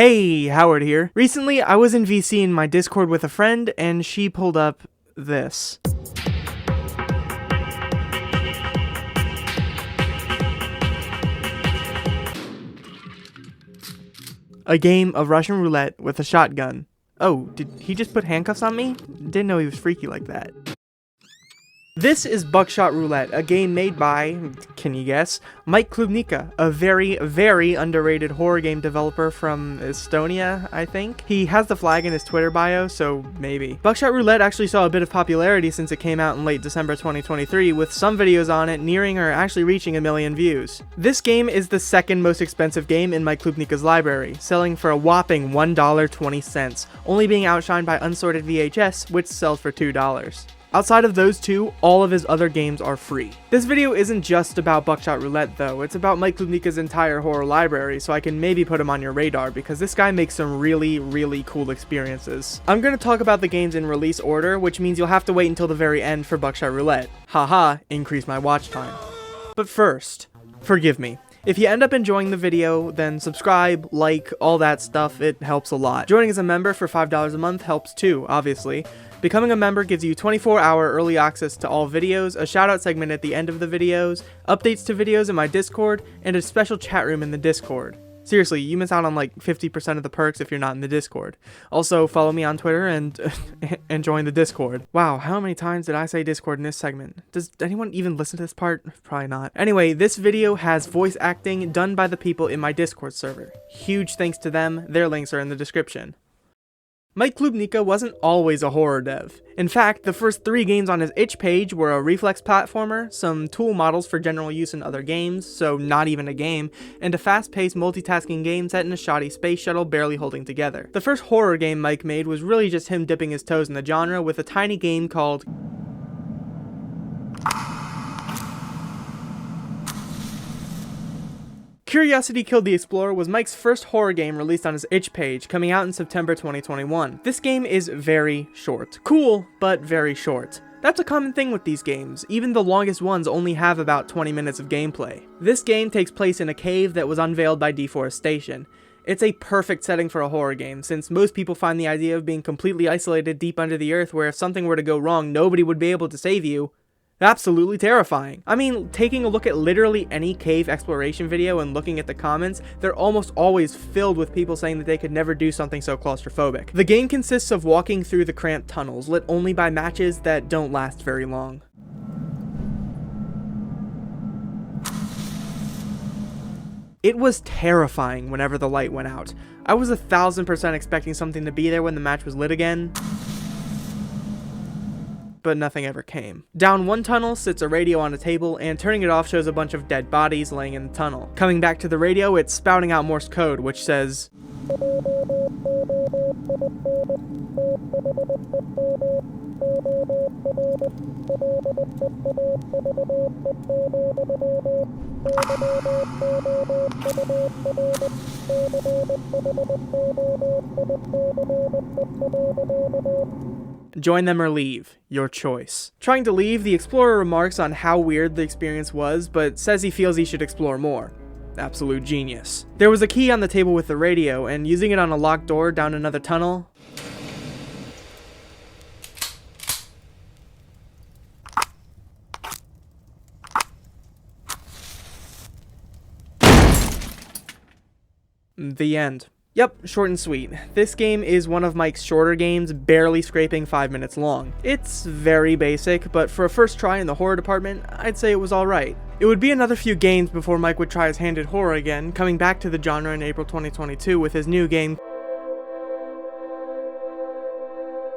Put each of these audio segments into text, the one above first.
Hey, Howard here. Recently, I was in VC in my Discord with a friend, and she pulled up this. A game of Russian roulette with a shotgun. Oh, did he just put handcuffs on me? Didn't know he was freaky like that. This is Buckshot Roulette, a game made by, can you guess, Mike Klubnika, a very, very underrated horror game developer from Estonia, I think. He has the flag in his Twitter bio, so maybe. Buckshot Roulette actually saw a bit of popularity since it came out in late December 2023, with some videos on it nearing or actually reaching 1 million views. This game is the second most expensive game in Mike Klubnika's library, selling for a whopping $1.20, only being outshined by Unsorted VHS, which sells for $2. Outside of those two, all of his other games are free. This video isn't just about Buckshot Roulette though, it's about Mike Klubnika's entire horror library, so I can maybe put him on your radar because this guy makes some really cool experiences. I'm going to talk about the games in release order, which means you'll have to wait until the very end for Buckshot Roulette. Haha, increase my watch time. But first, forgive me. If you end up enjoying the video, then subscribe, like, all that stuff, it helps a lot. Joining as a member for $5 a month helps too, obviously. Becoming a member gives you 24-hour early access to all videos, a shoutout segment at the end of the videos, updates to videos in my Discord, and a special chat room in the Discord. Seriously, you miss out on like 50% of the perks if you're not in the Discord. Also, follow me on Twitter and join the Discord. Wow, how many times did I say Discord in this segment? Does anyone even listen to this part? Probably not. Anyway, this video has voice acting done by the people in my Discord server. Huge thanks to them, their links are in the description. Mike Klubnika wasn't always a horror dev. In fact, the first 3 games on his itch page were a reflex platformer, some tool models for general use in other games, so not even a game, and a fast-paced multitasking game set in a shoddy space shuttle barely holding together. The first horror game Mike made was really just him dipping his toes in the genre with a tiny game called Curiosity Killed the Explorer was Mike's first horror game released on his itch page, coming out in September 2021. This game is very short. Cool, but very short. That's a common thing with these games, even the longest ones only have about 20 minutes of gameplay. This game takes place in a cave that was unveiled by deforestation. It's a perfect setting for a horror game, since most people find the idea of being completely isolated deep under the earth where if something were to go wrong, nobody would be able to save you, absolutely terrifying. I mean, taking a look at literally any cave exploration video and looking at the comments, they're almost always filled with people saying that they could never do something so claustrophobic. The game consists of walking through the cramped tunnels, lit only by matches that don't last very long. It was terrifying whenever the light went out. I was 1000% expecting something to be there when the match was lit again, but nothing ever came. Down one tunnel sits a radio on a table, and turning it off shows a bunch of dead bodies laying in the tunnel. Coming back to the radio, it's spouting out Morse code, which says, join them or leave, your choice. Trying to leave, the explorer remarks on how weird the experience was, but says he feels he should explore more. Absolute genius. There was a key on the table with the radio, and using it on a locked door down another tunnel, the end. Yep, short and sweet. This game is one of Mike's shorter games, barely scraping 5 minutes long. It's very basic, but for a first try in the horror department, I'd say it was alright. It would be another few games before Mike would try his hand at horror again, coming back to the genre in April 2022 with his new game.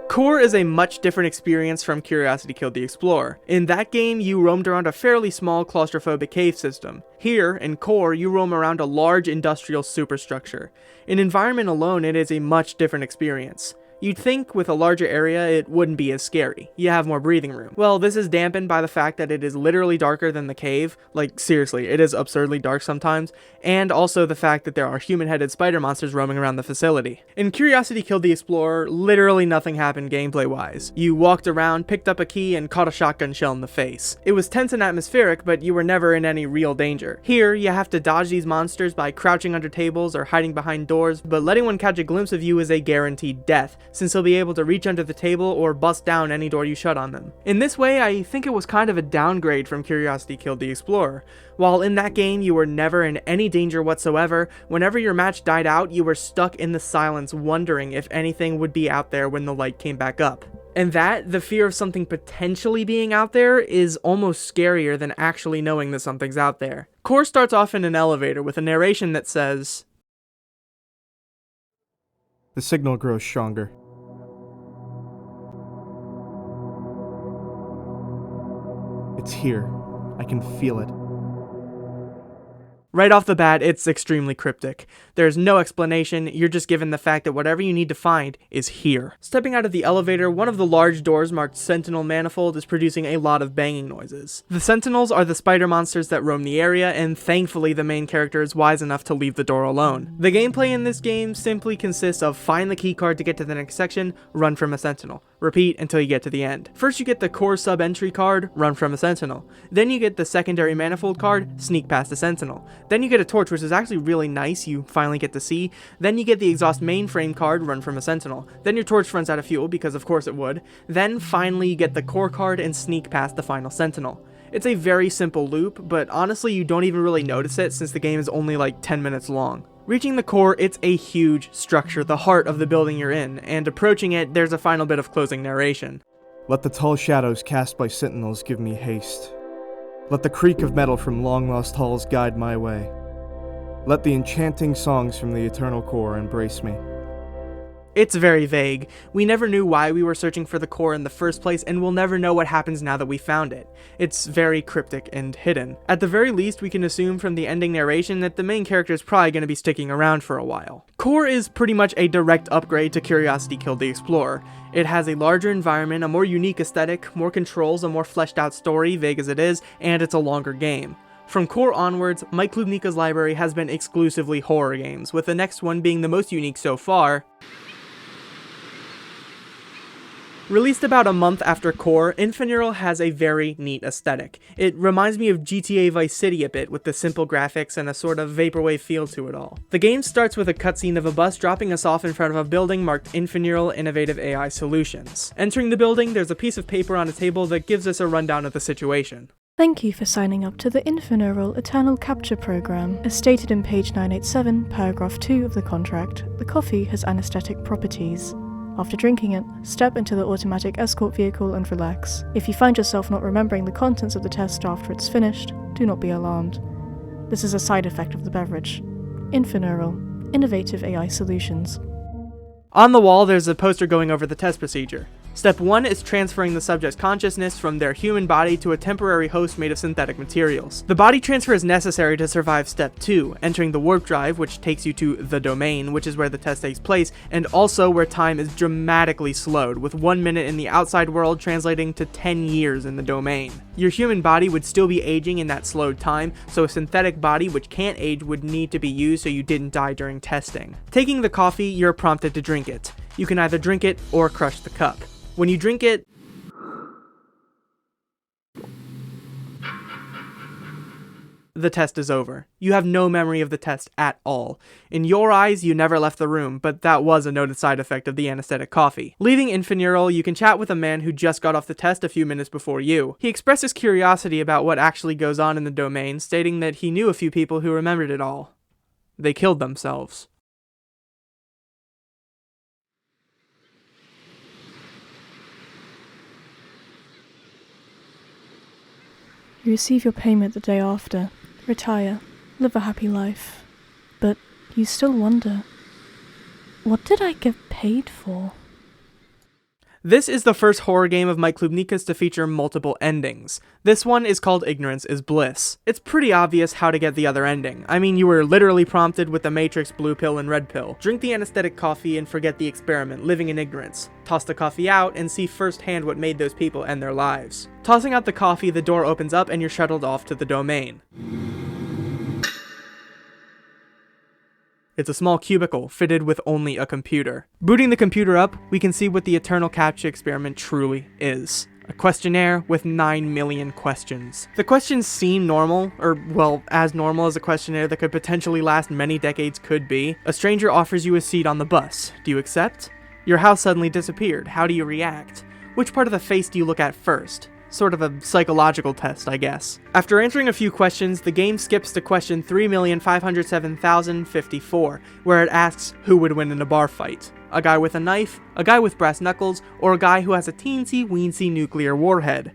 Core is a much different experience from Curiosity Killed the Explorer. In that game, you roamed around a fairly small claustrophobic cave system. Here, in Core, you roam around a large industrial superstructure. In environment alone, it is a much different experience. You'd think with a larger area it wouldn't be as scary. You have more breathing room. Well, this is dampened by the fact that it is literally darker than the cave. Like, seriously, it is absurdly dark sometimes. And also the fact that there are human-headed spider monsters roaming around the facility. In Curiosity Killed the Explorer, literally nothing happened gameplay-wise. You walked around, picked up a key, and caught a shotgun shell in the face. It was tense and atmospheric, but you were never in any real danger. Here, you have to dodge these monsters by crouching under tables or hiding behind doors, but letting one catch a glimpse of you is a guaranteed death, since they'll be able to reach under the table or bust down any door you shut on them. In this way, I think it was kind of a downgrade from Curiosity Killed the Explorer. While in that game you were never in any danger whatsoever, whenever your match died out, you were stuck in the silence wondering if anything would be out there when the light came back up. And that, the fear of something potentially being out there, is almost scarier than actually knowing that something's out there. Core starts off in an elevator with a narration that says, "The signal grows stronger. It's here. I can feel it." Right off the bat, it's extremely cryptic. There's no explanation, you're just given the fact that whatever you need to find is here. Stepping out of the elevator, one of the large doors marked Sentinel Manifold is producing a lot of banging noises. The Sentinels are the spider monsters that roam the area, and thankfully the main character is wise enough to leave the door alone. The gameplay in this game simply consists of find the keycard to get to the next section, run from a Sentinel. Repeat until you get to the end. First you get the core sub-entry card, run from a Sentinel. Then you get the secondary manifold card, sneak past a Sentinel. Then you get a torch, which is actually really nice, you finally get to see. Then you get the exhaust mainframe card, run from a Sentinel. Then your torch runs out of fuel, because of course it would. Then finally you get the core card and sneak past the final Sentinel. It's a very simple loop, but honestly you don't even really notice it since the game is only like 10 minutes long. Reaching the core, it's a huge structure, the heart of the building you're in, and approaching it, there's a final bit of closing narration. "Let the tall shadows cast by sentinels give me haste. Let the creak of metal from long-lost halls guide my way. Let the enchanting songs from the eternal core embrace me." It's very vague. We never knew why we were searching for the core in the first place, and we'll never know what happens now that we found it. It's very cryptic and hidden. At the very least, we can assume from the ending narration that the main character is probably going to be sticking around for a while. Core is pretty much a direct upgrade to Curiosity Killed the Explorer. It has a larger environment, a more unique aesthetic, more controls, a more fleshed out story, vague as it is, and it's a longer game. From Core onwards, Mike Klubnika's library has been exclusively horror games, with the next one being the most unique so far. Released about a month after Core, Infineural has a very neat aesthetic. It reminds me of GTA Vice City a bit, with the simple graphics and a sort of vaporwave feel to it all. The game starts with a cutscene of a bus dropping us off in front of a building marked Infineural Innovative AI Solutions. Entering the building, there's a piece of paper on a table that gives us a rundown of the situation. Thank you for signing up to the Infineural Eternal Capture Program. As stated in page 987, paragraph 2 of the contract, the coffee has anesthetic properties. After drinking it, step into the automatic escort vehicle and relax. If you find yourself not remembering the contents of the test after it's finished, do not be alarmed. This is a side effect of the beverage. Infineural, Innovative AI Solutions. On the wall, there's a poster going over the test procedure. Step 1 is transferring the subject's consciousness from their human body to a temporary host made of synthetic materials. The body transfer is necessary to survive Step 2, entering the warp drive, which takes you to the domain, which is where the test takes place, and also where time is dramatically slowed, with 1 minute in the outside world translating to 10 years in the domain. Your human body would still be aging in that slowed time, so a synthetic body which can't age would need to be used so you didn't die during testing. Taking the coffee, you're prompted to drink it. You can either drink it or crush the cup. When you drink it, the test is over. You have no memory of the test at all. In your eyes, you never left the room, but that was a noted side effect of the anesthetic coffee. Leaving Infineural, you can chat with a man who just got off the test a few minutes before you. He expresses curiosity about what actually goes on in the domain, stating that he knew a few people who remembered it all. They killed themselves. You receive your payment the day after, retire, live a happy life. But you still wonder, what did I get paid for? This is the first horror game of Mike Klubnika's to feature multiple endings. This one is called Ignorance is Bliss. It's pretty obvious how to get the other ending. I mean, you were literally prompted with the Matrix blue pill and red pill. Drink the anesthetic coffee and forget the experiment, living in ignorance. Toss the coffee out and see firsthand what made those people end their lives. Tossing out the coffee, the door opens up and you're shuttled off to the domain. It's a small cubicle, fitted with only a computer. Booting the computer up, we can see what the Eternal Captcha experiment truly is. A questionnaire with 9 million questions. The questions seem normal, or, well, as normal as a questionnaire that could potentially last many decades could be. A stranger offers you a seat on the bus. Do you accept? Your house suddenly disappeared. How do you react? Which part of the face do you look at first? Sort of a psychological test, I guess. After answering a few questions, the game skips to question 3,507,054, where it asks who would win in a bar fight. A guy with a knife, a guy with brass knuckles, or a guy who has a teensy-weensy nuclear warhead.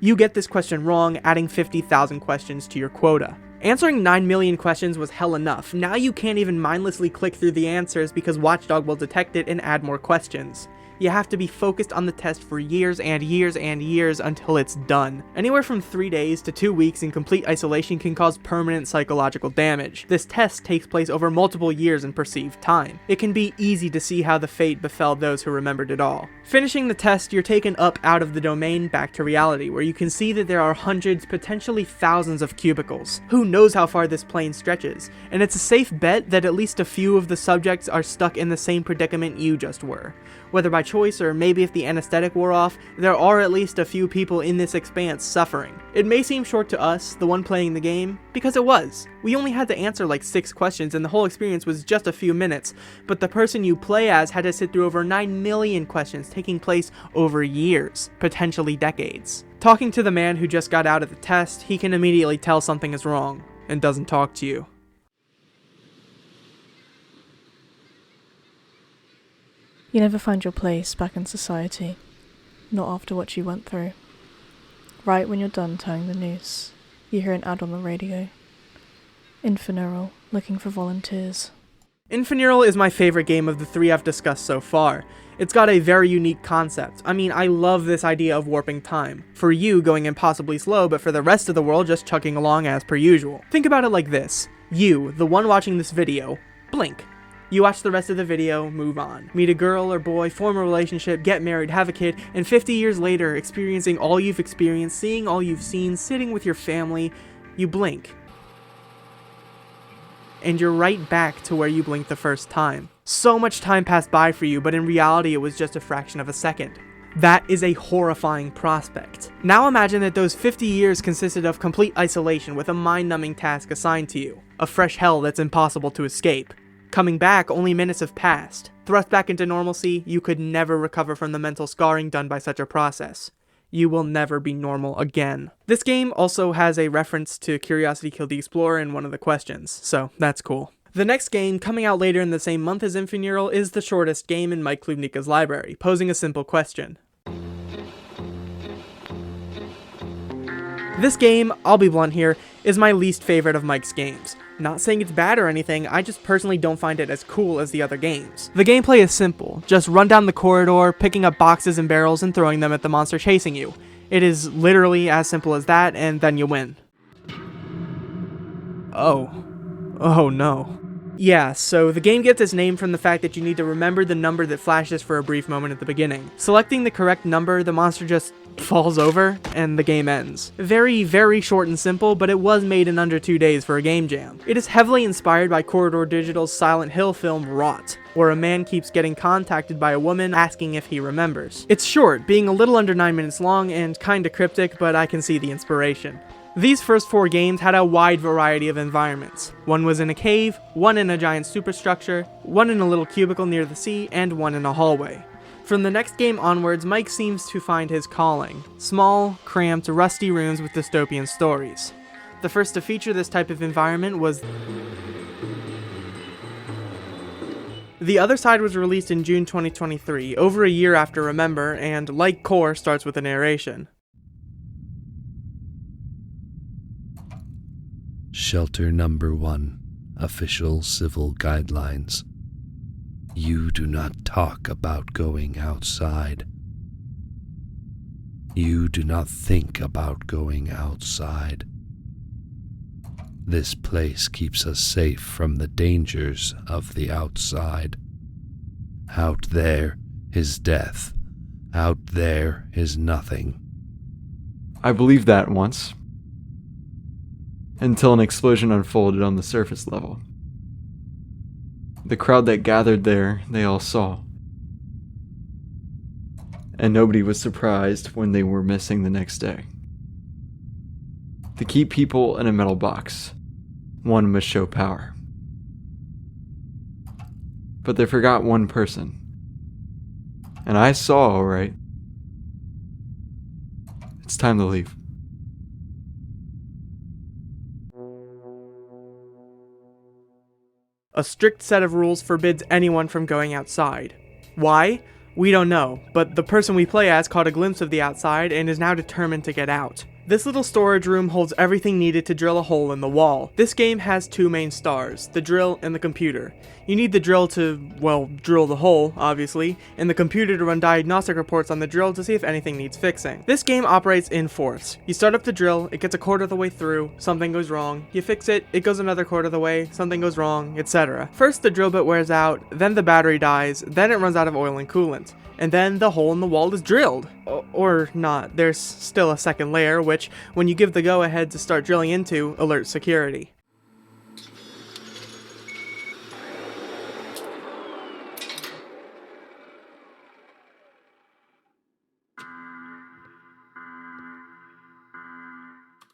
You get this question wrong, adding 50,000 questions to your quota. Answering 9 million questions was hell enough. Now you can't even mindlessly click through the answers because Watchdog will detect it and add more questions. You have to be focused on the test for years and years and years until it's done. Anywhere from 3 days to 2 weeks in complete isolation can cause permanent psychological damage. This test takes place over multiple years in perceived time. It can be easy to see how the fate befell those who remembered it all. Finishing the test, you're taken up out of the domain back to reality, where you can see that there are hundreds, potentially thousands of cubicles. Who knows how far this plane stretches? And it's a safe bet that at least a few of the subjects are stuck in the same predicament you just were. Whether by choice or maybe if the anesthetic wore off, there are at least a few people in this expanse suffering. It may seem short to us, the one playing the game, because it was. We only had to answer like 6 questions and the whole experience was just a few minutes, but the person you play as had to sit through over 9 million questions taking place over years, potentially decades. Talking to the man who just got out of the test, he can immediately tell something is wrong and doesn't talk to you. You never find your place back in society, not after what you went through. Right when you're done tying the noose, you hear an ad on the radio. Infineural, looking for volunteers. Infineural is my favorite game of the 3 I've discussed so far. It's got a very unique concept. I mean, I love this idea of warping time. For you, going impossibly slow, but for the rest of the world, just chugging along as per usual. Think about it like this. You, the one watching this video, blink. You watch the rest of the video, move on. Meet a girl or boy, form a relationship, get married, have a kid, and 50 years later, experiencing all you've experienced, seeing all you've seen, sitting with your family, you blink. And you're right back to where you blinked the first time. So much time passed by for you, but in reality it was just a fraction of a second. That is a horrifying prospect. Now imagine that those 50 years consisted of complete isolation with a mind-numbing task assigned to you. A fresh hell that's impossible to escape. Coming back, only minutes have passed. Thrust back into normalcy, you could never recover from the mental scarring done by such a process. You will never be normal again. This game also has a reference to Curiosity Killed the Explorer in one of the questions, so that's cool. The next game, coming out later in the same month as Infineural, is the shortest game in Mike Klubnika's library, posing a simple question. This game, I'll be blunt here, is my least favorite of Mike's games. Not saying it's bad or anything, I just personally don't find it as cool as the other games. The gameplay is simple, just run down the corridor, picking up boxes and barrels and throwing them at the monster chasing you. It is literally as simple as that, and then you win. Oh no. Yeah, so the game gets its name from the fact that you need to remember the number that flashes for a brief moment at the beginning. Selecting the correct number, the monster just falls over, and the game ends. Very, very short and simple, but it was made in under 2 days for a game jam. It is heavily inspired by Corridor Digital's Silent Hill film Rot, where a man keeps getting contacted by a woman asking if he remembers. It's short, being a little under 9 minutes long and kinda cryptic, but I can see the inspiration. These first 4 games had a wide variety of environments. One was in a cave, one in a giant superstructure, one in a little cubicle near the sea, and one in a hallway. From the next game onwards, Mike seems to find his calling. Small, cramped, rusty rooms with dystopian stories. The first to feature this type of environment was The Other Side was released in June 2023, over a year after Remember, and like Core, starts with a narration. Shelter number 1, official civil guidelines. You do not talk about going outside. You do not think about going outside. This place keeps us safe from the dangers of the outside. Out there is death. Out there is nothing. I believed that once, until an explosion unfolded on the surface level. The crowd that gathered there, they all saw. And nobody was surprised when they were missing the next day. To keep people in a metal box, one must show power. But they forgot one person. And I saw, alright. It's time to leave. A strict set of rules forbids anyone from going outside. Why? We don't know, but the person we play as caught a glimpse of the outside and is now determined to get out. This little storage room holds everything needed to drill a hole in the wall. This game has two main stars, the drill and the computer. You need the drill to, well, drill the hole, obviously, and the computer to run diagnostic reports on the drill to see if anything needs fixing. This game operates in fourths. You start up the drill, it gets a quarter of the way through, something goes wrong, you fix it, it goes another quarter of the way, something goes wrong, etc. First the drill bit wears out, then the battery dies, then it runs out of oil and coolant. And then the hole in the wall is drilled. Or not, there's still a second layer, which, when you give the go-ahead to start drilling into, alerts security.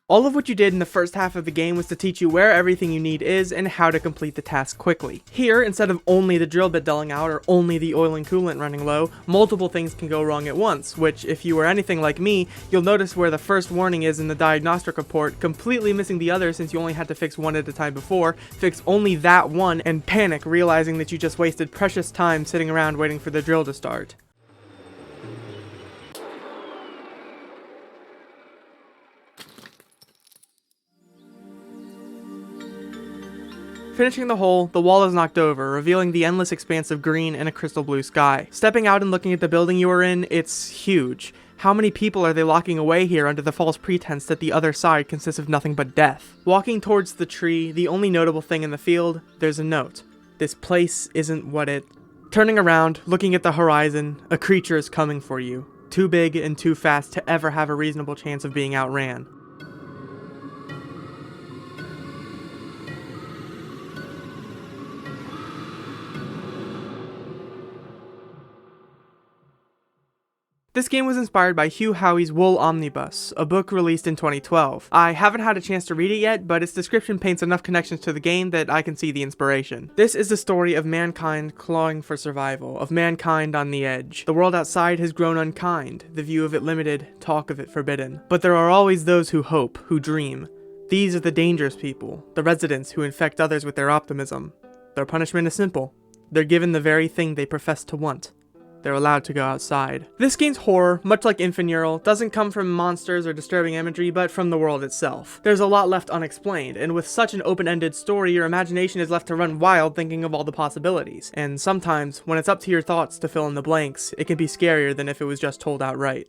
All of what you did in the first half of the game was to teach you where everything you need is and how to complete the task quickly. Here, instead of only the drill bit dulling out or only the oil and coolant running low, multiple things can go wrong at once, which, if you were anything like me, you'll notice where the first warning is in the diagnostic report, completely missing the other since you only had to fix one at a time before, fix only that one, and panic realizing that you just wasted precious time sitting around waiting for the drill to start. Finishing the hole, the wall is knocked over, revealing the endless expanse of green and a crystal blue sky. Stepping out and looking at the building you are in, it's huge. How many people are they locking away here under the false pretense that the other side consists of nothing but death? Walking towards the tree, the only notable thing in the field, there's a note. This place isn't what it... Turning around, looking at the horizon, a creature is coming for you. Too big and too fast to ever have a reasonable chance of being outran. This game was inspired by Hugh Howey's Wool Omnibus, a book released in 2012. I haven't had a chance to read it yet, but its description paints enough connections to the game that I can see the inspiration. This is the story of mankind clawing for survival, of mankind on the edge. The world outside has grown unkind, the view of it limited, talk of it forbidden. But there are always those who hope, who dream. These are the dangerous people, the residents who infect others with their optimism. Their punishment is simple. They're given the very thing they profess to want. They're allowed to go outside. This game's horror, much like Infineural, doesn't come from monsters or disturbing imagery, but from the world itself. There's a lot left unexplained, and with such an open-ended story, your imagination is left to run wild thinking of all the possibilities. And sometimes, when it's up to your thoughts to fill in the blanks, it can be scarier than if it was just told outright.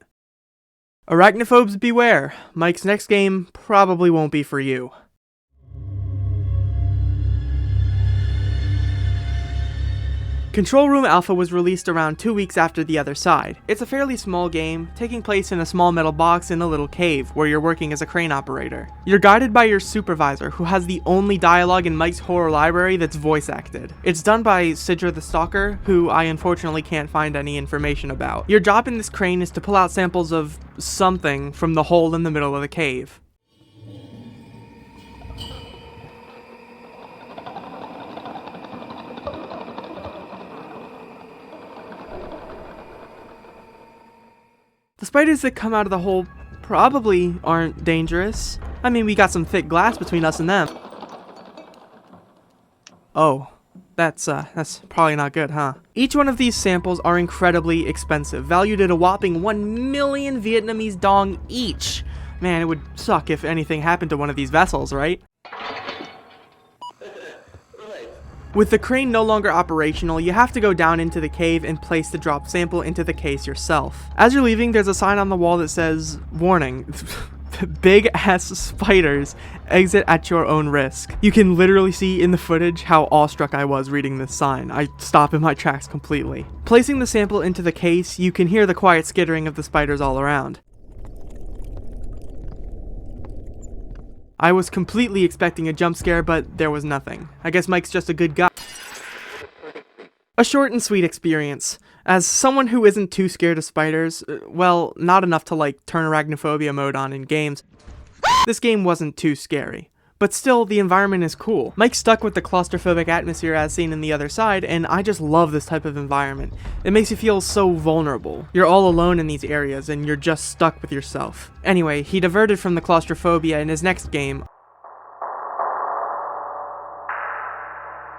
Arachnophobes beware. Mike's next game probably won't be for you. Control Room Alpha was released around 2 weeks after The Other Side. It's a fairly small game, taking place in a small metal box in a little cave, where you're working as a crane operator. You're guided by your supervisor, who has the only dialogue in Mike's horror library that's voice acted. It's done by Sidra the Stalker, who I unfortunately can't find any information about. Your job in this crane is to pull out samples of something from the hole in the middle of the cave. The spiders that come out of the hole probably aren't dangerous. I mean, we got some thick glass between us and them. Oh, that's probably not good, huh? Each one of these samples are incredibly expensive, valued at a whopping 1 million Vietnamese dong each. Man, it would suck if anything happened to one of these vessels, right? With the crane no longer operational, you have to go down into the cave and place the drop sample into the case yourself. As you're leaving, there's a sign on the wall that says, "Warning, big ass spiders, exit at your own risk." You can literally see in the footage how awestruck I was reading this sign. I stop in my tracks completely. Placing the sample into the case, you can hear the quiet skittering of the spiders all around. I was completely expecting a jump scare, but there was nothing. I guess Mike's just a good guy. A short and sweet experience. As someone who isn't too scared of spiders, well, not enough to like turn arachnophobia mode on in games, this game wasn't too scary. But still, the environment is cool. Mike's stuck with the claustrophobic atmosphere as seen in the other side, and I just love this type of environment. It makes you feel so vulnerable. You're all alone in these areas, and you're just stuck with yourself. Anyway, he diverted from the claustrophobia in his next game.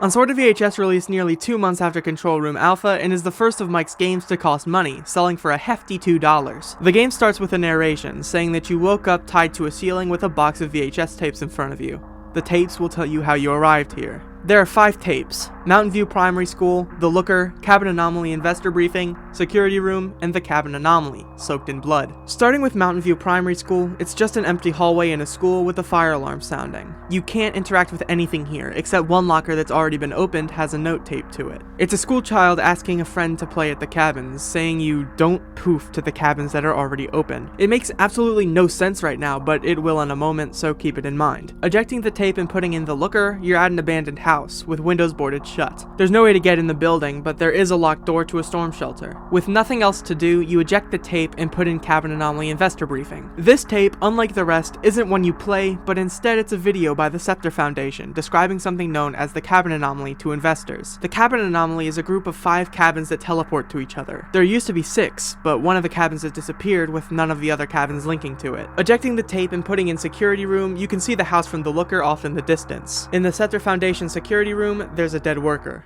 Unsorted VHS released nearly 2 months after Control Room Alpha and is the first of Mike's games to cost money, selling for a hefty $2. The game starts with a narration, saying that you woke up tied to a ceiling with a box of VHS tapes in front of you. The tapes will tell you how you arrived here. There are 5 tapes: Mountain View Primary School, The Looker, Cabin Anomaly Investor Briefing, Security Room, and The Cabin Anomaly, Soaked in Blood. Starting with Mountain View Primary School, it's just an empty hallway in a school with a fire alarm sounding. You can't interact with anything here, except one locker that's already been opened has a note taped to it. It's a school child asking a friend to play at the cabins, saying you don't poof to the cabins that are already open. It makes absolutely no sense right now, but it will in a moment, so keep it in mind. Ejecting the tape and putting in The Looker, you're at an abandoned house, with windows boarded shut. There's no way to get in the building, but there is a locked door to a storm shelter. With nothing else to do, you eject the tape and put in Cabin Anomaly Investor Briefing. This tape, unlike the rest, isn't one you play, but instead it's a video by the Scepter Foundation describing something known as the Cabin Anomaly to investors. The Cabin Anomaly is a group of 5 cabins that teleport to each other. There used to be 6, but one of the cabins has disappeared with none of the other cabins linking to it. Ejecting the tape and putting in Security Room, you can see the house from The Looker off in the distance. In the Scepter Foundation Security Room, there's a dead worker.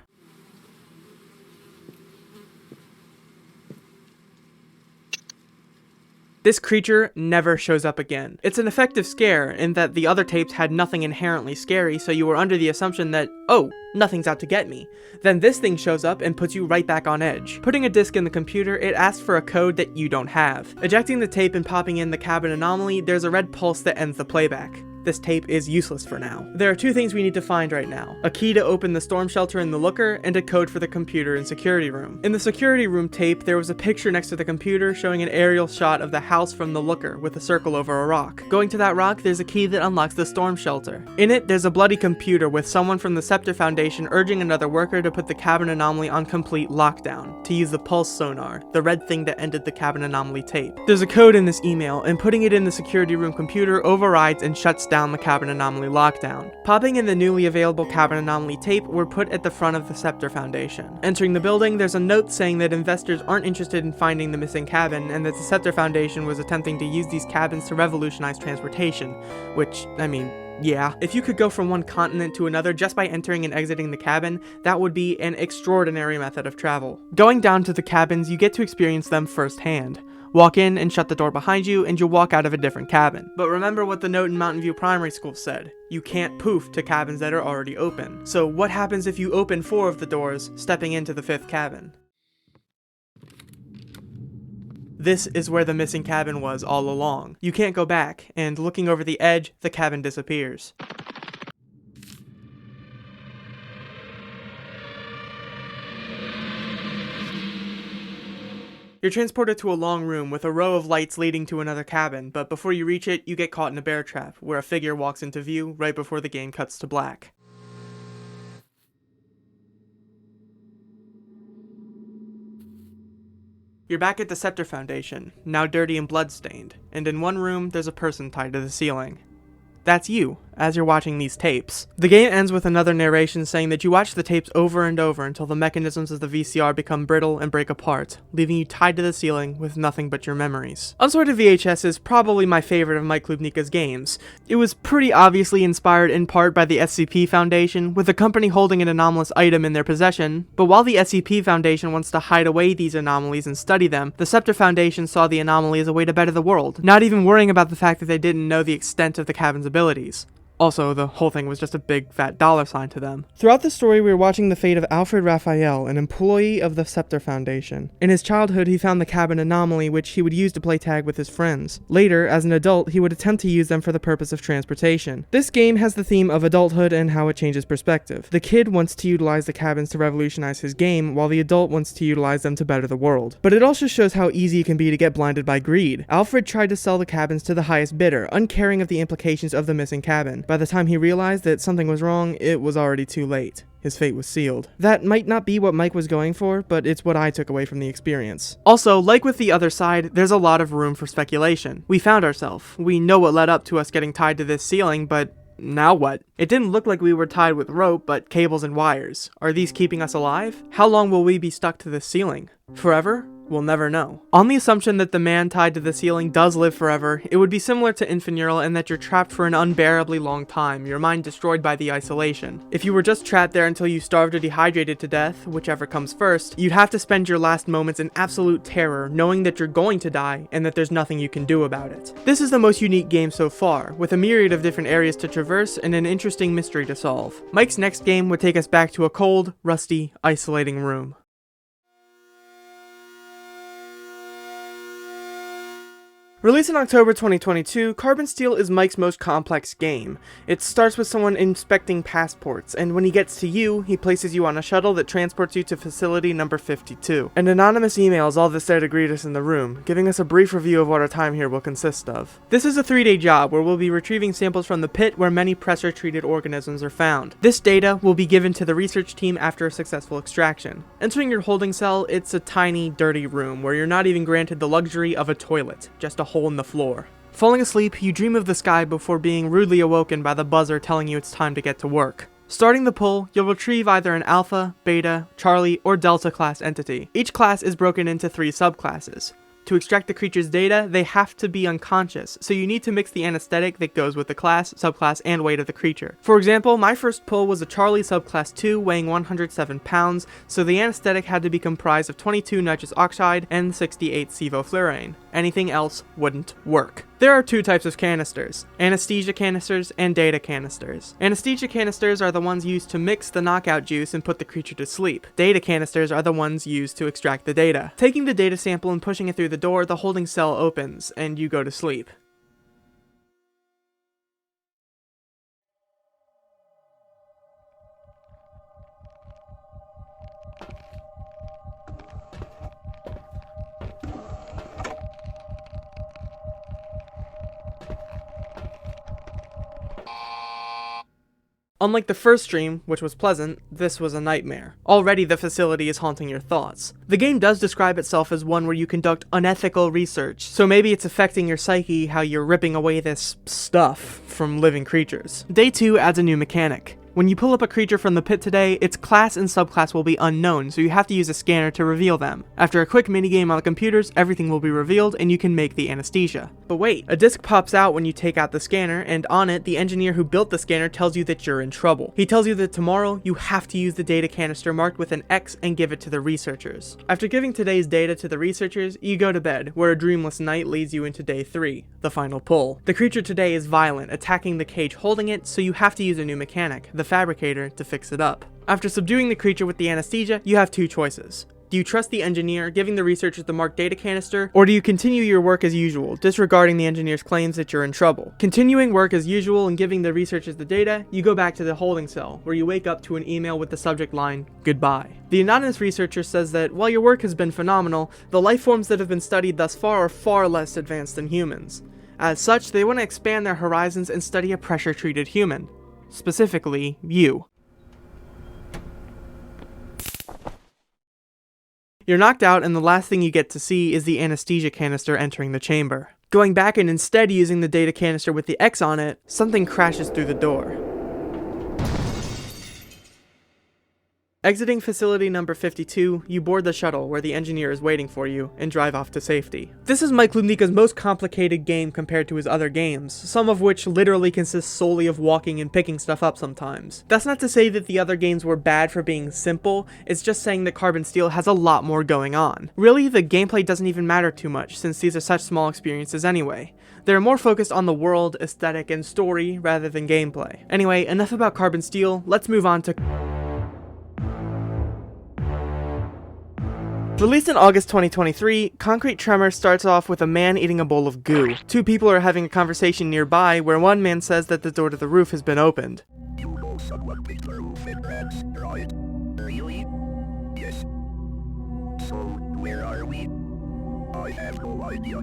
This creature never shows up again. It's an effective scare in that the other tapes had nothing inherently scary, so you were under the assumption that, oh, nothing's out to get me. Then this thing shows up and puts you right back on edge. Putting a disc in the computer, it asks for a code that you don't have. Ejecting the tape and popping in the Cabin Anomaly, there's a red pulse that ends the playback. This tape is useless for now. There are 2 things we need to find right now: a key to open the storm shelter in The Looker, and a code for the computer in Security Room. In the Security Room tape, there was a picture next to the computer showing an aerial shot of the house from The Looker with a circle over a rock. Going to that rock, there's a key that unlocks the storm shelter. In it, there's a bloody computer with someone from the Scepter Foundation urging another worker to put the Cabin Anomaly on complete lockdown, to use the pulse sonar, the red thing that ended the Cabin Anomaly tape. There's a code in this email, and putting it in the Security Room computer overrides and shuts down the Cabin Anomaly lockdown. Popping in the newly available Cabin Anomaly tape were put at the front of the Scepter Foundation. Entering the building, there's a note saying that investors aren't interested in finding the missing cabin, and that the Scepter Foundation was attempting to use these cabins to revolutionize transportation, which, I mean, yeah. If you could go from one continent to another just by entering and exiting the cabin, that would be an extraordinary method of travel. Going down to the cabins, you get to experience them firsthand. Walk in and shut the door behind you, and you'll walk out of a different cabin. But remember what the note in Mountain View Primary School said: you can't poof to cabins that are already open. So what happens if you open 4 of the doors, stepping into the 5th cabin? This is where the missing cabin was all along. You can't go back, and looking over the edge, the cabin disappears. You're transported to a long room with a row of lights leading to another cabin, but before you reach it, you get caught in a bear trap, where a figure walks into view right before the game cuts to black. You're back at the Scepter Foundation, now dirty and bloodstained, and in one room, there's a person tied to the ceiling. That's you, as you're watching these tapes. The game ends with another narration saying that you watch the tapes over and over until the mechanisms of the VCR become brittle and break apart, leaving you tied to the ceiling with nothing but your memories. Unsorted VHS is probably my favorite of Mike Klubnika's games. It was pretty obviously inspired in part by the SCP Foundation, with the company holding an anomalous item in their possession, but while the SCP Foundation wants to hide away these anomalies and study them, the Scepter Foundation saw the anomaly as a way to better the world, not even worrying about the fact that they didn't know the extent of the cabin's abilities. Also, the whole thing was just a big fat $sign to them. Throughout the story, we were watching the fate of Alfred Raphael, an employee of the Scepter Foundation. In his childhood, he found the cabin anomaly, which he would use to play tag with his friends. Later, as an adult, he would attempt to use them for the purpose of transportation. This game has the theme of adulthood and how it changes perspective. The kid wants to utilize the cabins to revolutionize his game, while the adult wants to utilize them to better the world. But it also shows how easy it can be to get blinded by greed. Alfred tried to sell the cabins to the highest bidder, uncaring of the implications of the missing cabin. By the time he realized that something was wrong, it was already too late. His fate was sealed. That might not be what Mike was going for, but it's what I took away from the experience. Also, like with the other side, there's a lot of room for speculation. We found ourselves. We know what led up to us getting tied to this ceiling, but now what? It didn't look like we were tied with rope, but cables and wires. Are these keeping us alive? How long will we be stuck to this ceiling? Forever? We'll never know. On the assumption that the man tied to the ceiling does live forever, it would be similar to Infineural in that you're trapped for an unbearably long time, your mind destroyed by the isolation. If you were just trapped there until you starved or dehydrated to death, whichever comes first, you'd have to spend your last moments in absolute terror, knowing that you're going to die and that there's nothing you can do about it. This is the most unique game so far, with a myriad of different areas to traverse and an interesting mystery to solve. Mike's next game would take us back to a cold, rusty, isolating room. Released in October 2022, Carbon Steel is Mike's most complex game. It starts with someone inspecting passports, and when he gets to you, he places you on a shuttle that transports you to facility number 52. An anonymous email is all that's there to greet us in the room, giving us a brief review of what our time here will consist of. This is a 3-day job where we'll be retrieving samples from the pit where many pressure-treated organisms are found. This data will be given to the research team after a successful extraction. Entering your holding cell, it's a tiny, dirty room where you're not even granted the luxury of a toilet, just a hole in the floor. Falling asleep, you dream of the sky before being rudely awoken by the buzzer telling you it's time to get to work. Starting the pull, you'll retrieve either an Alpha, Beta, Charlie, or Delta class entity. Each class is broken into 3 subclasses. To extract the creature's data, they have to be unconscious, so you need to mix the anesthetic that goes with the class, subclass, and weight of the creature. For example, my first pull was a Charlie subclass 2 weighing 107 pounds, so the anesthetic had to be comprised of 22 nitrous oxide and 68 sevoflurane. Anything else wouldn't work. There are 2 types of canisters, anesthesia canisters and data canisters. Anesthesia canisters are the ones used to mix the knockout juice and put the creature to sleep. Data canisters are the ones used to extract the data. Taking the data sample and pushing it through the door, the holding cell opens, and you go to sleep. Unlike the first stream, which was pleasant, this was a nightmare. Already the facility is haunting your thoughts. The game does describe itself as one where you conduct unethical research, so maybe it's affecting your psyche how you're ripping away this stuff from living creatures. Day 2 adds a new mechanic. When you pull up a creature from the pit today, its class and subclass will be unknown, so you have to use a scanner to reveal them. After a quick minigame on the computers, everything will be revealed and you can make the anesthesia. But wait, a disc pops out when you take out the scanner, and on it, the engineer who built the scanner tells you that you're in trouble. He tells you that tomorrow, you have to use the data canister marked with an X and give it to the researchers. After giving today's data to the researchers, you go to bed, where a dreamless night leads you into day 3, the final pull. The creature today is violent, attacking the cage holding it, so you have to use a new mechanic, the fabricator, to fix it up. After subduing the creature with the anesthesia, you have 2 choices. Do you trust the engineer, giving the researchers the marked data canister, or do you continue your work as usual, disregarding the engineer's claims that you're in trouble? Continuing work as usual and giving the researchers the data, you go back to the holding cell, where you wake up to an email with the subject line, "Goodbye." The anonymous researcher says that while your work has been phenomenal, the life forms that have been studied thus far are far less advanced than humans. As such, they want to expand their horizons and study a pressure-treated human. Specifically, you. You're knocked out, and the last thing you get to see is the anesthesia canister entering the chamber. Going back and instead using the data canister with the X on it, something crashes through the door. Exiting facility number 52, you board the shuttle where the engineer is waiting for you and drive off to safety. This is Mike Klubnika's most complicated game compared to his other games, some of which literally consist solely of walking and picking stuff up sometimes. That's not to say that the other games were bad for being simple, it's just saying that Carbon Steel has a lot more going on. Really, the gameplay doesn't even matter too much since these are such small experiences anyway. They're more focused on the world, aesthetic, and story rather than gameplay. Anyway, enough about Carbon Steel, let's move on to... Released in August 2023, Concrete Tremor starts off with a man eating a bowl of goo. Two people are having a conversation nearby where one man says that the door to the roof has been opened. You know someone picked the roof in rats, right? Really? Yes. So, where are we? I have no idea.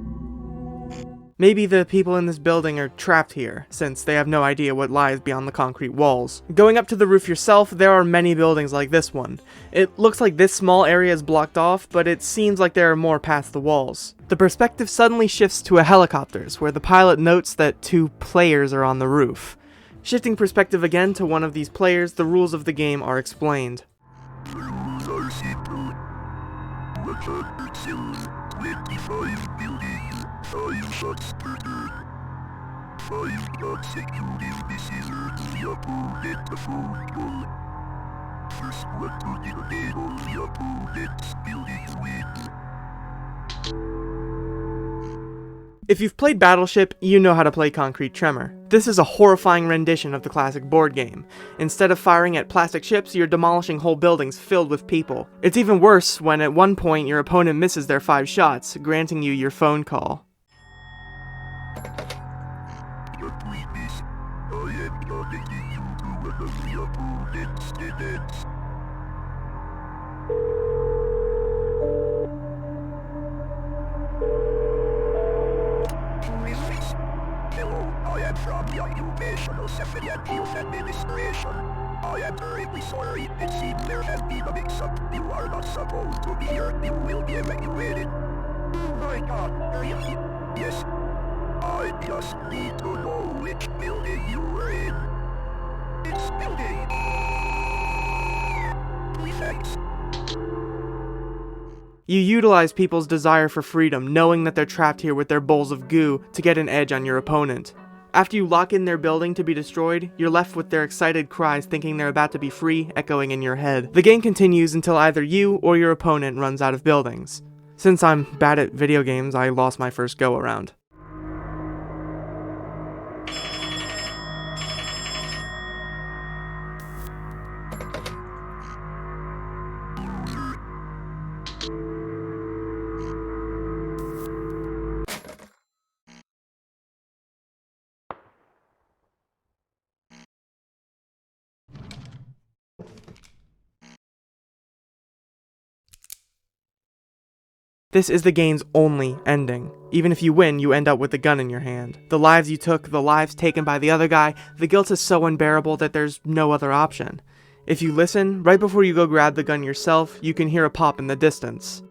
Maybe the people in this building are trapped here, since they have no idea what lies beyond the concrete walls. Going up to the roof yourself, there are many buildings like this one. It looks like this small area is blocked off, but it seems like there are more past the walls. The perspective suddenly shifts to a helicopter's, where the pilot notes that 2 players are on the roof. Shifting perspective again to one of these players, the rules of the game are explained. The rules are simple. 100 cells, 25 buildings, 5 shots per turn. 5 consecutive missiles the opponent the phone goal. First one to detonate on the opponent's buildings wins. If you've played Battleship, you know how to play Concrete Tremor. This is a horrifying rendition of the classic board game. Instead of firing at plastic ships, you're demolishing whole buildings filled with people. It's even worse when at one point your opponent misses their 5 shots, granting you your phone call. I am from the Occupational Safety and Health Administration. I am terribly sorry. It seems there has been a mix-up. You are not supposed to be here. You will be evacuated. Oh my God, really? Yes. I just need to know which building you were in. It's building. Please, thanks. You utilize people's desire for freedom, knowing that they're trapped here with their bowls of goo, to get an edge on your opponent. After you lock in their building to be destroyed, you're left with their excited cries thinking they're about to be free, echoing in your head. The game continues until either you or your opponent runs out of buildings. Since I'm bad at video games, I lost my first go around. This is the game's only ending. Even if you win, you end up with the gun in your hand. The lives you took, the lives taken by the other guy, the guilt is so unbearable that there's no other option. If you listen, right before you go grab the gun yourself, you can hear a pop in the distance.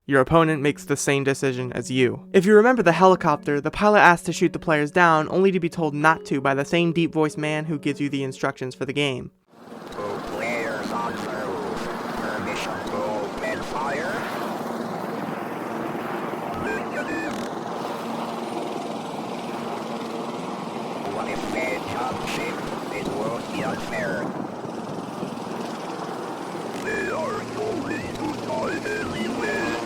Your opponent makes the same decision as you. If you remember the helicopter, the pilot asks to shoot the players down, only to be told not to by the same deep-voiced man who gives you the instructions for the game. Players on the roof. Permission to open fire. Negative. What if they jump ship? It won't be unfair. They are going to die anyway.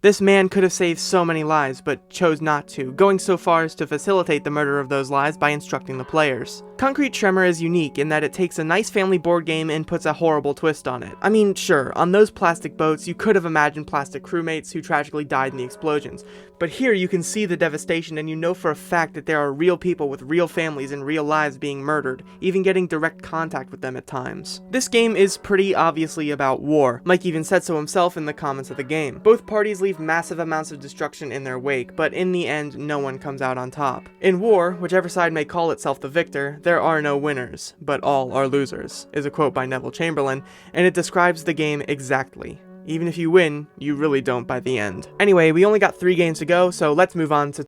This man could have saved so many lives, but chose not to, going so far as to facilitate the murder of those lives by instructing the players. Concrete Tremor is unique in that it takes a nice family board game and puts a horrible twist on it. I mean, sure, on those plastic boats you could have imagined plastic crewmates who tragically died in the explosions, but here you can see the devastation and you know for a fact that there are real people with real families and real lives being murdered, even getting direct contact with them at times. This game is pretty obviously about war. Mike even said so himself in the comments of the game. Both parties leave massive amounts of destruction in their wake, but in the end, no one comes out on top. In war, whichever side may call itself the victor, there are no winners, but all are losers, is a quote by Neville Chamberlain, and it describes the game exactly. Even if you win, you really don't by the end. Anyway, we only got 3 games to go, so let's move on to...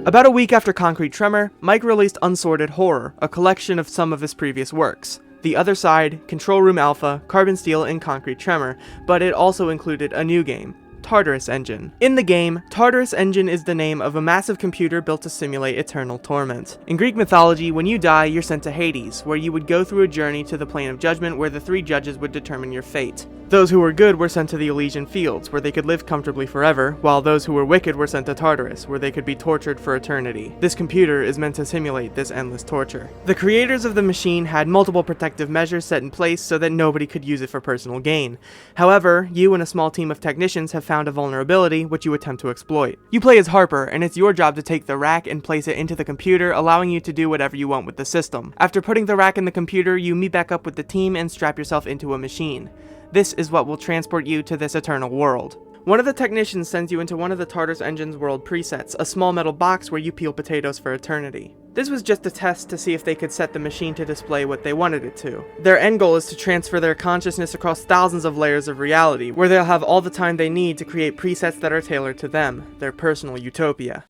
About a week after Concrete Tremor, Mike released Unsorted Horror, a collection of some of his previous works. The Other Side, Control Room Alpha, Carbon Steel, and Concrete Tremor, but it also included a new game, Tartarus Engine. In the game, Tartarus Engine is the name of a massive computer built to simulate eternal torment. In Greek mythology, when you die, you're sent to Hades, where you would go through a journey to the plane of judgment where the 3 judges would determine your fate. Those who were good were sent to the Elysian Fields, where they could live comfortably forever, while those who were wicked were sent to Tartarus, where they could be tortured for eternity. This computer is meant to simulate this endless torture. The creators of the machine had multiple protective measures set in place so that nobody could use it for personal gain. However, you and a small team of technicians have found a vulnerability which you attempt to exploit. You play as Harper, and it's your job to take the rack and place it into the computer, allowing you to do whatever you want with the system. After putting the rack in the computer, you meet back up with the team and strap yourself into a machine. This is what will transport you to this eternal world. One of the technicians sends you into one of the Tartarus Engine's world presets, a small metal box where you peel potatoes for eternity. This was just a test to see if they could set the machine to display what they wanted it to. Their end goal is to transfer their consciousness across thousands of layers of reality, where they'll have all the time they need to create presets that are tailored to them, their personal utopia.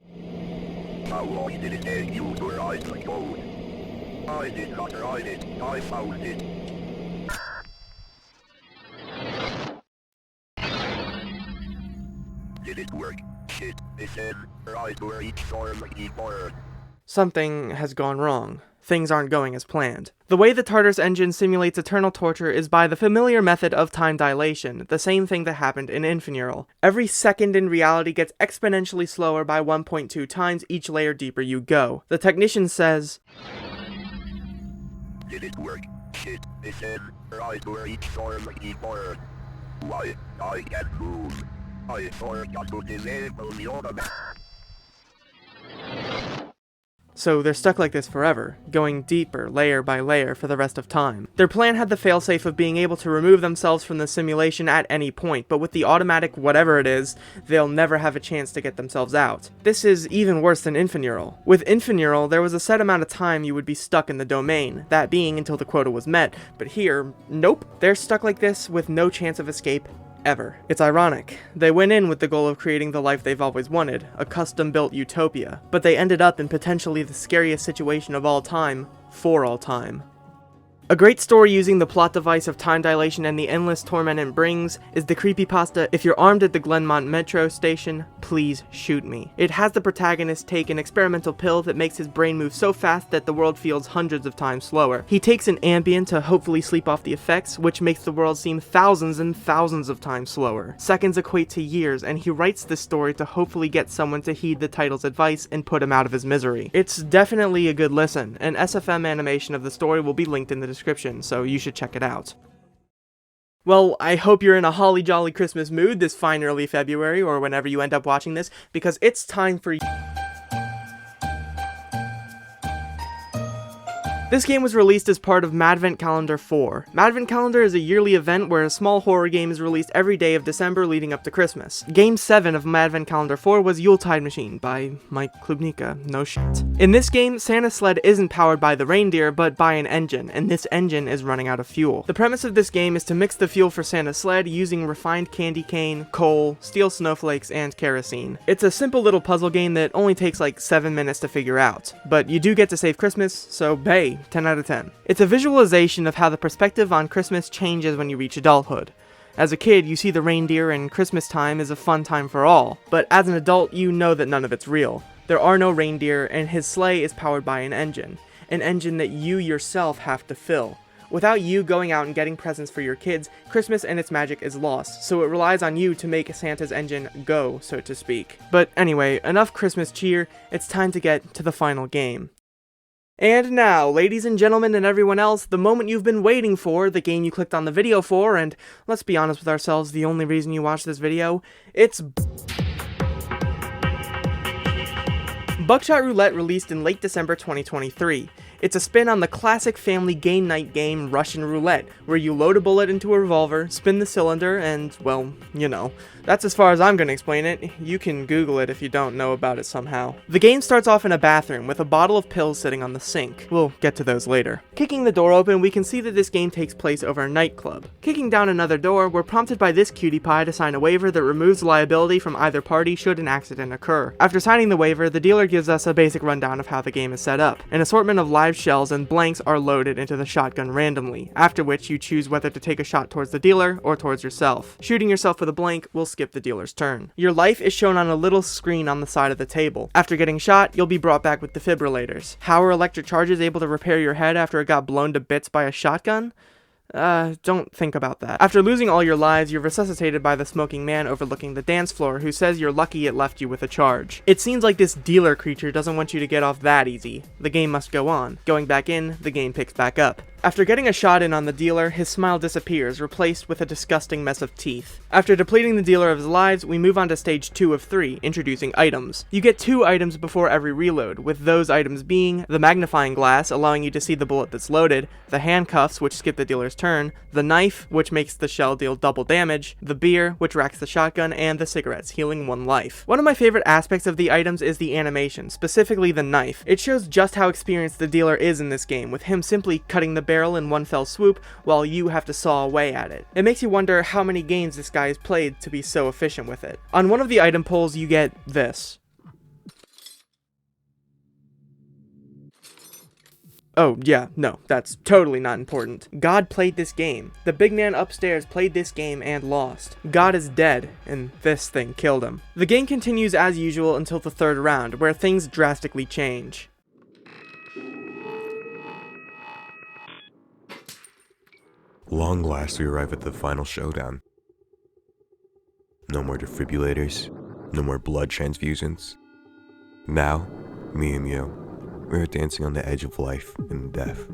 How long did it take you to write the code? I did not write it, I found it. Did it work? Shit, it said, right where each form keyboard. Something has gone wrong. Things aren't going as planned. The way the Tartarus Engine simulates eternal torture is by the familiar method of time dilation, the same thing that happened in Infineural. Every second in reality gets exponentially slower by 1.2 times each layer deeper you go. The technician says, Did it work? Shit, it said, right where each form keyboard. Why, I can't move. I forgot to disable the automatic. So they're stuck like this forever, going deeper layer by layer for the rest of time. Their plan had the failsafe of being able to remove themselves from the simulation at any point, but with the automatic whatever it is, they'll never have a chance to get themselves out. This is even worse than Infineural. With Infineural, there was a set amount of time you would be stuck in the domain, that being until the quota was met, but here, nope. They're stuck like this with no chance of escape ever. It's ironic. They went in with the goal of creating the life they've always wanted, a custom-built utopia, but they ended up in potentially the scariest situation of all time, for all time. A great story using the plot device of time dilation and the endless torment it brings is the creepypasta If You're Armed at the Glenmont Metro Station, Please Shoot Me. It has the protagonist take an experimental pill that makes his brain move so fast that the world feels hundreds of times slower. He takes an Ambien to hopefully sleep off the effects, which makes the world seem thousands and thousands of times slower. Seconds equate to years, and he writes this story to hopefully get someone to heed the title's advice and put him out of his misery. It's definitely a good listen. An SFM animation of the story will be linked in the description, so you should check it out. Well, I hope you're in a holly jolly Christmas mood this fine early February, or whenever you end up watching this, because it's time for This game was released as part of Madvent Calendar 4. Madvent Calendar is a yearly event where a small horror game is released every day of December leading up to Christmas. Game 7 of Madvent Calendar 4 was Yuletide Machine by Klubnika, no shit. In this game, Santa's sled isn't powered by the reindeer, but by an engine, and this engine is running out of fuel. The premise of this game is to mix the fuel for Santa's sled using refined candy cane, coal, steel snowflakes, and kerosene. It's a simple little puzzle game that only takes like 7 minutes to figure out, but you do get to save Christmas, so hey, 10 out of 10. It's a visualization of how the perspective on Christmas changes when you reach adulthood. As a kid, you see the reindeer and Christmas time is a fun time for all, but as an adult, you know that none of it's real. There are no reindeer, and his sleigh is powered by an engine that you yourself have to fill. Without you going out and getting presents for your kids, Christmas and its magic is lost, so it relies on you to make Santa's engine go, so to speak. But anyway, enough Christmas cheer, it's time to get to the final game. And now, ladies and gentlemen and everyone else, the moment you've been waiting for, the game you clicked on the video for, and let's be honest with ourselves, the only reason you watched this video, it's Buckshot Roulette released in late December 2023. It's a spin on the classic family game night game Russian Roulette, where you load a bullet into a revolver, spin the cylinder, and, well, you know. That's as far as I'm gonna explain it. You can Google it if you don't know about it somehow. The game starts off in a bathroom with a bottle of pills sitting on the sink. We'll get to those later. Kicking the door open, we can see that this game takes place over a nightclub. Kicking down another door, we're prompted by this cutie pie to sign a waiver that removes liability from either party should an accident occur. After signing the waiver, the dealer gives us a basic rundown of how the game is set up. An assortment of live shells and blanks are loaded into the shotgun randomly, after which you choose whether to take a shot towards the dealer or towards yourself. Shooting yourself with a blank will skip the dealer's turn. Your life is shown on a little screen on the side of the table. After getting shot, you'll be brought back with defibrillators. How are electric charges able to repair your head after it got blown to bits by a shotgun? Don't think about that. After losing all your lives, you're resuscitated by the smoking man overlooking the dance floor, who says you're lucky it left you with a charge. It seems like this dealer creature doesn't want you to get off that easy. The game must go on. Going back in, the game picks back up. After getting a shot in on the dealer, his smile disappears, replaced with a disgusting mess of teeth. After depleting the dealer of his lives, we move on to stage 2 of 3, introducing items. You get 2 items before every reload, with those items being the magnifying glass, allowing you to see the bullet that's loaded, the handcuffs, which skip the dealer's turn, the knife, which makes the shell deal double damage, the beer, which racks the shotgun, and the cigarettes, healing 1 life. One of my favorite aspects of the items is the animation, specifically the knife. It shows just how experienced the dealer is in this game, with him simply cutting the barrel in one fell swoop while you have to saw away at it. It makes you wonder how many games this guy has played to be so efficient with it. On one of the item pulls, you get this. Oh, yeah, no, that's totally not important. God played this game. The big man upstairs played this game and lost. God is dead, and this thing killed him. The game continues as usual until the 3rd round, where things drastically change. Long last, we arrive at the final showdown. No more defibrillators, no more blood transfusions. Now, me and you, we're dancing on the edge of life and death.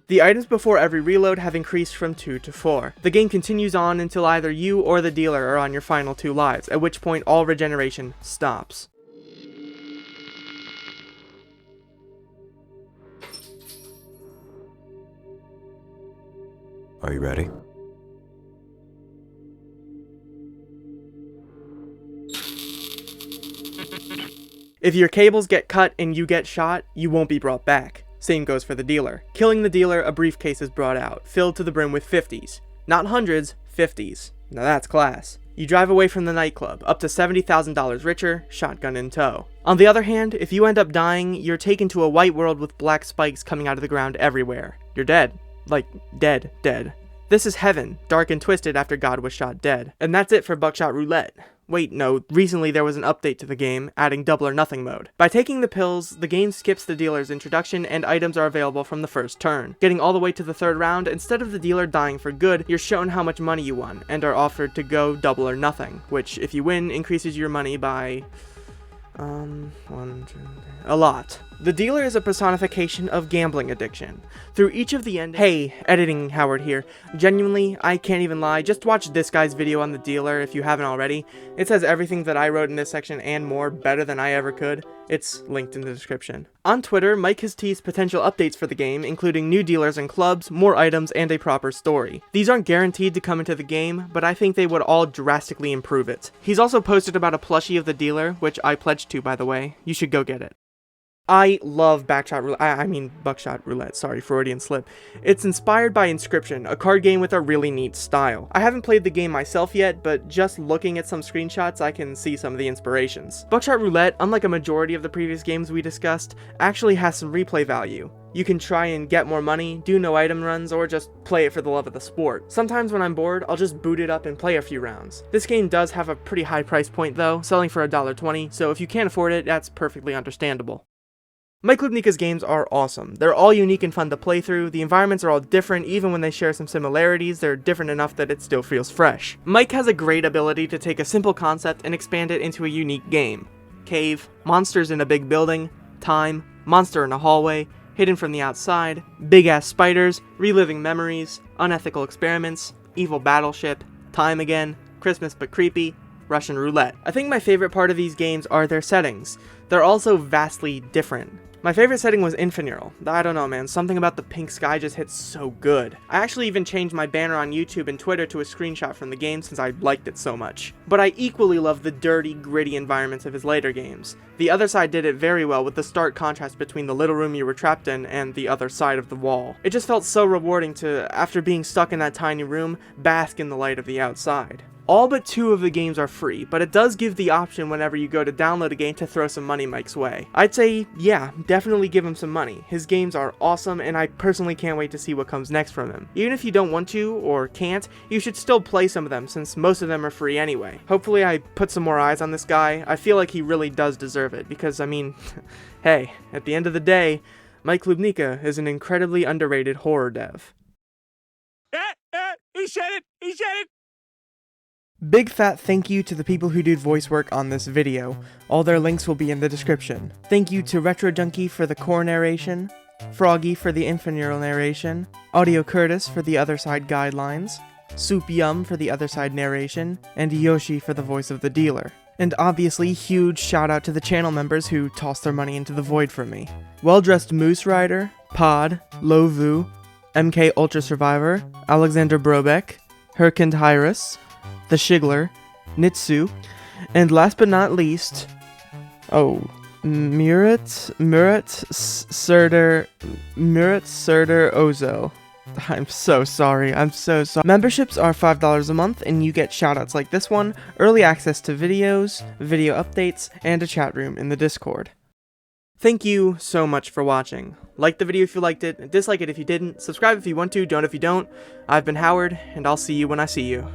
The items before every reload have increased from 2 to 4. The game continues on until either you or the dealer are on your final 2 lives, at which point all regeneration stops. Are you ready? If your cables get cut and you get shot, you won't be brought back. Same goes for the dealer. Killing the dealer, a briefcase is brought out, filled to the brim with 50s. Not hundreds, 50s. Now that's class. You drive away from the nightclub, up to $70,000 richer, shotgun in tow. On the other hand, if you end up dying, you're taken to a white world with black spikes coming out of the ground everywhere. You're dead. Like, dead. This is heaven, dark and twisted after God was shot dead. And that's it for Buckshot Roulette. Wait, no, recently there was an update to the game, adding double or nothing mode. By taking the pills, the game skips the dealer's introduction and items are available from the first turn. Getting all the way to the 3rd round, instead of the dealer dying for good, you're shown how much money you won, and are offered to go double or nothing, which, if you win, increases your money by... a lot. The dealer is a personification of gambling addiction. Through each of the endings... Hey, editing Howard here. Genuinely, I can't even lie, just watch this guy's video on the dealer if you haven't already. It says everything that I wrote in this section and more better than I ever could. It's linked in the description. On Twitter, Mike has teased potential updates for the game, including new dealers and clubs, more items, and a proper story. These aren't guaranteed to come into the game, but I think they would all drastically improve it. He's also posted about a plushie of the dealer, which I pledged to, by the way. You should go get it. I love Buckshot Roulette, sorry, Freudian slip. It's inspired by Inscription, a card game with a really neat style. I haven't played the game myself yet, but just looking at some screenshots I can see some of the inspirations. Buckshot Roulette, unlike a majority of the previous games we discussed, actually has some replay value. You can try and get more money, do no item runs, or just play it for the love of the sport. Sometimes when I'm bored, I'll just boot it up and play a few rounds. This game does have a pretty high price point though, selling for $1.20, so if you can't afford it, that's perfectly understandable. Mike Klubnika's games are awesome. They're all unique and fun to play through, the environments are all different, even when they share some similarities, they're different enough that it still feels fresh. Mike has a great ability to take a simple concept and expand it into a unique game. Cave, monsters in a big building, time, monster in a hallway, hidden from the outside, big-ass spiders, reliving memories, unethical experiments, evil battleship, time again, Christmas but creepy, Russian roulette. I think my favorite part of these games are their settings. They're also vastly different. My favorite setting was Infineural. I don't know, man, something about the pink sky just hits so good. I actually even changed my banner on YouTube and Twitter to a screenshot from the game since I liked it so much. But I equally love the dirty, gritty environments of his later games. The Other Side did it very well with the stark contrast between the little room you were trapped in and the other side of the wall. It just felt so rewarding to, after being stuck in that tiny room, bask in the light of the outside. All but 2 of the games are free, but it does give the option whenever you go to download a game to throw some money Mike's way. I'd say, yeah, definitely give him some money. His games are awesome, and I personally can't wait to see what comes next from him. Even if you don't want to, or can't, you should still play some of them, since most of them are free anyway. Hopefully I put some more eyes on this guy. I feel like he really does deserve it, because, I mean, hey, at the end of the day, Mike Klubnika is an incredibly underrated horror dev. He said it! He said it! Big fat thank you to the people who did voice work on this video. All their links will be in the description. Thank you to Retro Junkie for the core narration, Frogy for the Infineural narration, Oddio Curtis for the Other Side guidelines, Soup Yum for the Other Side narration, and Yoshie for the voice of the dealer. And obviously, huge shout out to the channel members who tossed their money into the void for me. Well-Dressed Moose Rider, Pod, Lovu, MK Ultra Survivor, Alexander Brobeck, Herkind Hyrus, The Shigler, Nitsu, and last but not least, Murat Surder Ozo. I'm so sorry. Memberships are $5 a month, and you get shoutouts like this one, early access to videos, video updates, and a chat room in the Discord. Thank you so much for watching. Like the video if you liked it, dislike it if you didn't, subscribe if you want to, don't if you don't. I've been Howard, and I'll see you when I see you.